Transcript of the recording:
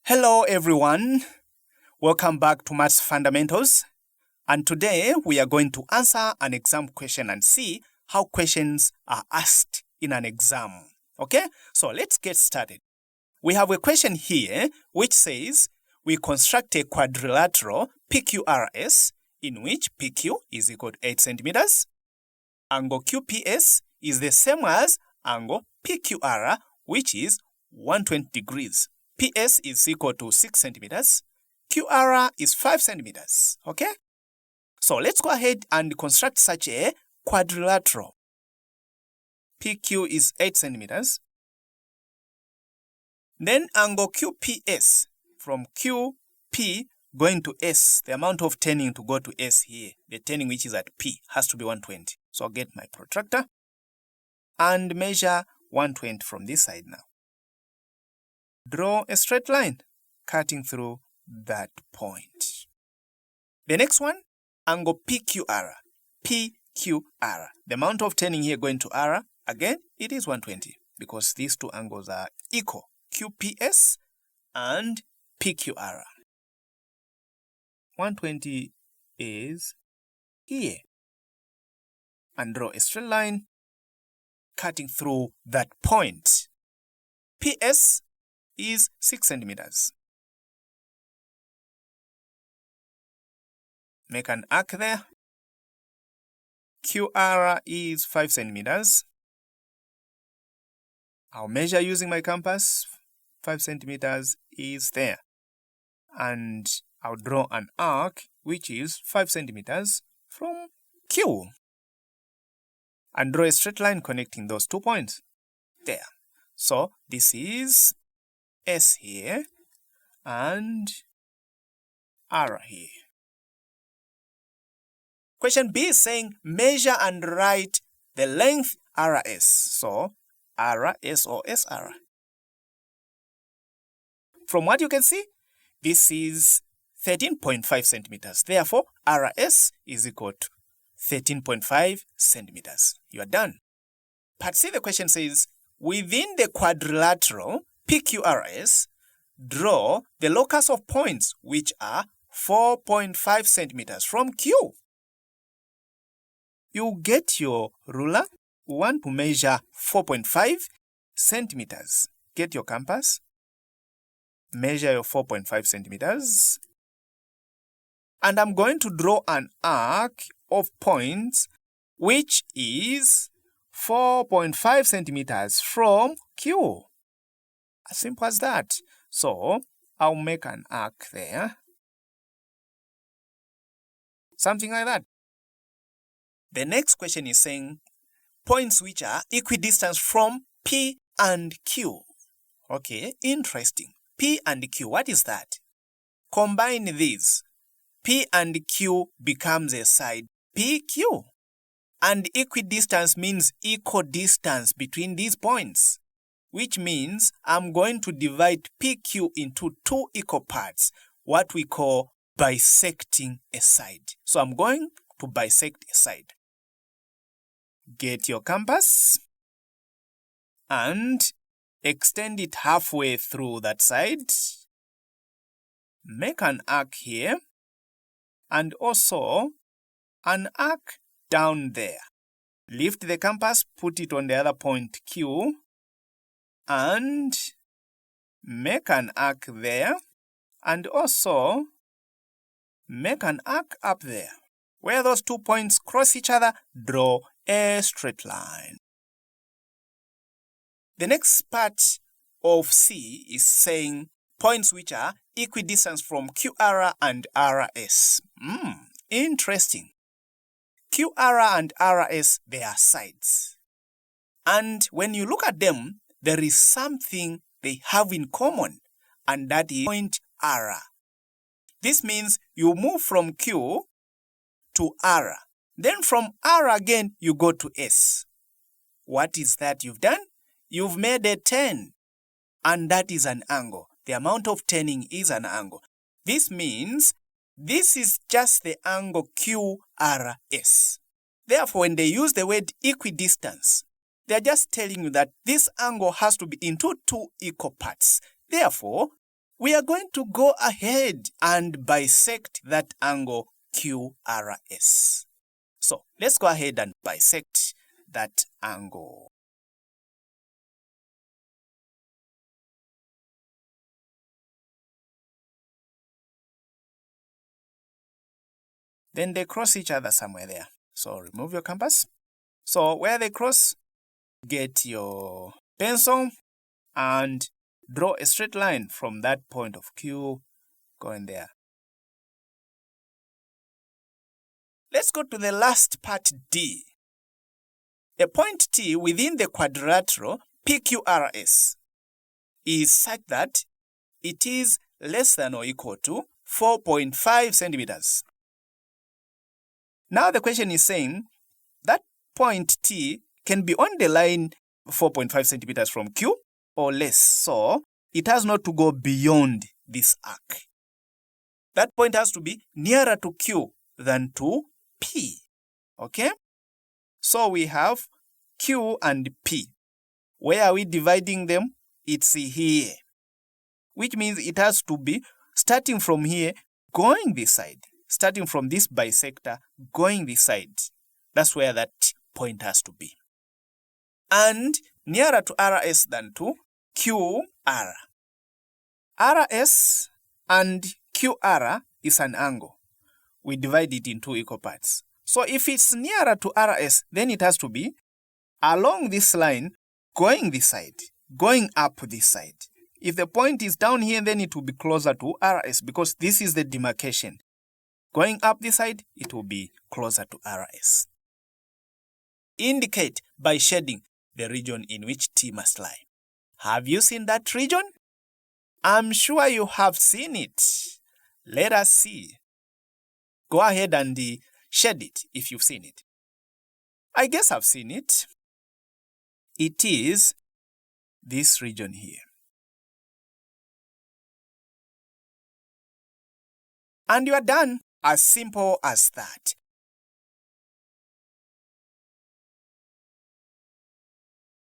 Hello everyone, welcome back to Maths Fundamentals, and today we are going to answer an exam question and see how questions are asked in an exam. Okay, so let's get started. We have a question here which says we construct a quadrilateral PQRS in which PQ is equal to 8 centimeters, angle QPS is the same as angle PQR which is 120 degrees. PS is equal to 6 centimeters. QR is 5 centimeters. Okay? So let's go ahead and construct such a quadrilateral. PQ is 8 centimeters. Then angle QPS from QP going to S, the amount of turning to go to S here, the turning which is at P has to be 120. So I'll get my protractor and measure 120 from this side now. Draw a straight line cutting through that point. The next one, angle PQR. PQR. The amount of turning here going to R, again, it is 120 because these two angles are equal. QPS and PQR. 120 is here. And draw a straight line cutting through that point. PS is 6 centimeters. Make an arc there. QR is 5 centimeters. I'll measure using my compass. 5 centimeters is there. And I'll draw an arc which is 5 centimeters from Q. And draw a straight line connecting those 2 points. There. So this is S here and R here. Question B is saying measure and write the length RS. So RS or SR. From what you can see, this is 13.5 centimeters. Therefore, RS is equal to 13.5 centimeters. You are done. Part C, the question says, within the quadrilateral PQRS, draw the locus of points which are 4.5 centimeters from Q. You get your ruler. We want to measure 4.5 centimeters. Get your compass. Measure your 4.5 centimeters. And I'm going to draw an arc of points which is 4.5 centimeters from Q. As simple as that. So I'll make an arc there. Something like that. The next question is saying points which are equidistant from P and Q. Okay, interesting. P and Q, what is that? Combine these. P and Q becomes a side PQ. And equidistance means equal distance between these points, which means I'm going to divide PQ into 2 equal parts, what we call bisecting a side. So I'm going to bisect a side. Get your compass and extend it halfway through that side. Make an arc here and also an arc down there. Lift the compass, put it on the other point Q and make an arc there and also make an arc up there. Where those 2 points cross each other, draw a straight line. The next part of C is saying points which are equidistant from QR and RS. Interesting. QR and RS, they are sides. And when you look at them, there is something they have in common, and that is point R. This means you move from Q to R. Then from R again, you go to S. What is that you've done? You've made a turn, and that is an angle. The amount of turning is an angle. This means this is just the angle QRS. Therefore, when they use the word equidistance, they're just telling you that this angle has to be into 2 equal parts. Therefore, we are going to go ahead and bisect that angle QRS. So let's go ahead and bisect that angle. Then they cross each other somewhere there. So remove your compass. So where they cross, get your pencil and draw a straight line from that point of Q going there. Let's go to the last part, D. A point T within the quadrilateral PQRS is such that it is less than or equal to 4.5 centimeters. Now the question is saying that point T can be on the line 4.5 centimeters from Q or less. So it has not to go beyond this arc. That point has to be nearer to Q than to P. Okay? So we have Q and P. Where are we dividing them? It's here. Which means it has to be starting from here, going this side. Starting from this bisector, going this side. That's where that point has to be. And nearer to RS than to QR. RS and QR is an angle. We divide it in two equal parts. So if it's nearer to RS, then it has to be along this line, going this side, going up this side. If the point is down here, then it will be closer to RS because this is the demarcation. Going up this side, it will be closer to RS. Indicate by shading the region in which T must lie. Have you seen that region? I'm sure you have seen it. Let us see. Go ahead and shade it if you've seen it. I guess I've seen it. It is this region here. And you are done. As simple as that.